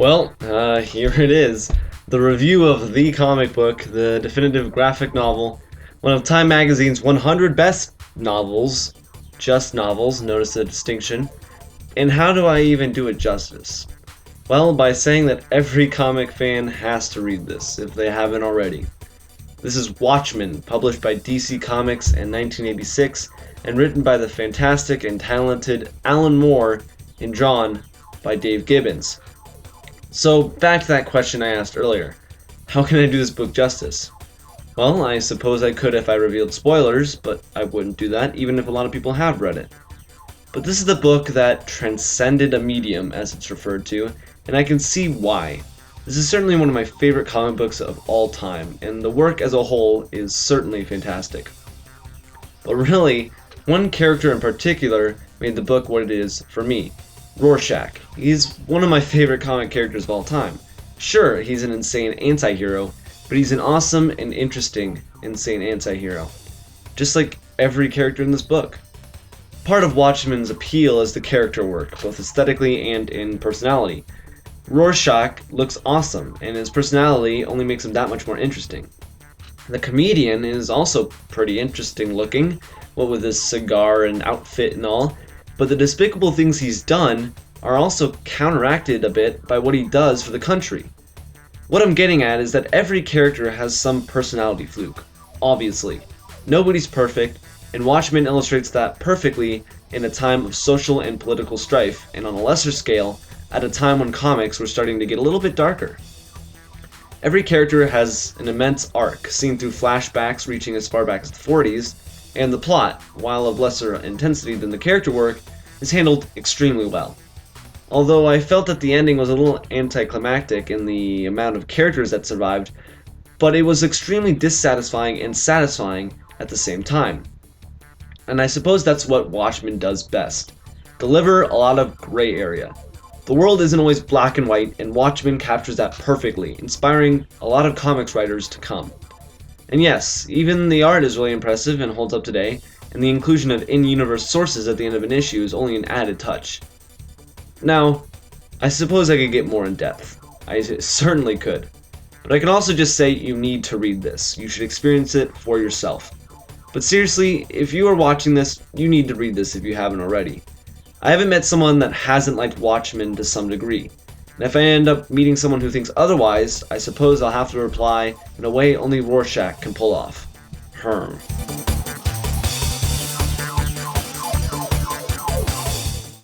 Here it is. The review of the comic book, the definitive graphic novel, one of Time Magazine's 100 best novels, just novels, notice the distinction. And how do I even do it justice? Well, by saying that every comic fan has to read this, if they haven't already. This is Watchmen, published by DC Comics in 1986, and written by the fantastic and talented Alan Moore, and drawn by Dave Gibbons. So, back to that question I asked earlier. How can I do this book justice? Well, I suppose I could if I revealed spoilers, but I wouldn't do that, even if a lot of people have read it. But this is the book that transcended a medium, as it's referred to, and I can see why. This is certainly one of my favorite comic books of all time, and the work as a whole is certainly fantastic. But really, one character in particular made the book what it is for me. Rorschach. He's one of my favorite comic characters of all time. Sure, he's an insane anti-hero, but he's an awesome and interesting insane anti-hero. Just like every character in this book. Part of Watchmen's appeal is the character work, both aesthetically and in personality. Rorschach looks awesome, and his personality only makes him that much more interesting. The comedian is also pretty interesting looking, what with his cigar and outfit and all, but the despicable things he's done are also counteracted a bit by what he does for the country. What I'm getting at is that every character has some personality fluke, obviously. Nobody's perfect, and Watchmen illustrates that perfectly in a time of social and political strife, and on a lesser scale, at a time when comics were starting to get a little bit darker. Every character has an immense arc, seen through flashbacks reaching as far back as the 40s, and the plot, while of lesser intensity than the character work, is handled extremely well. Although I felt that the ending was a little anticlimactic in the amount of characters that survived, but it was extremely dissatisfying and satisfying at the same time. And I suppose that's what Watchmen does best. Deliver a lot of gray area. The world isn't always black and white, and Watchmen captures that perfectly, inspiring a lot of comics writers to come. And yes, even the art is really impressive and holds up today, and the inclusion of in-universe sources at the end of an issue is only an added touch. Now, I suppose I could get more in depth. I certainly could. But I can also just say you need to read this. You should experience it for yourself. But seriously, if you are watching this, you need to read this if you haven't already. I haven't met someone that hasn't liked Watchmen to some degree. And if I end up meeting someone who thinks otherwise, I suppose I'll have to reply in a way only Rorschach can pull off. Herm.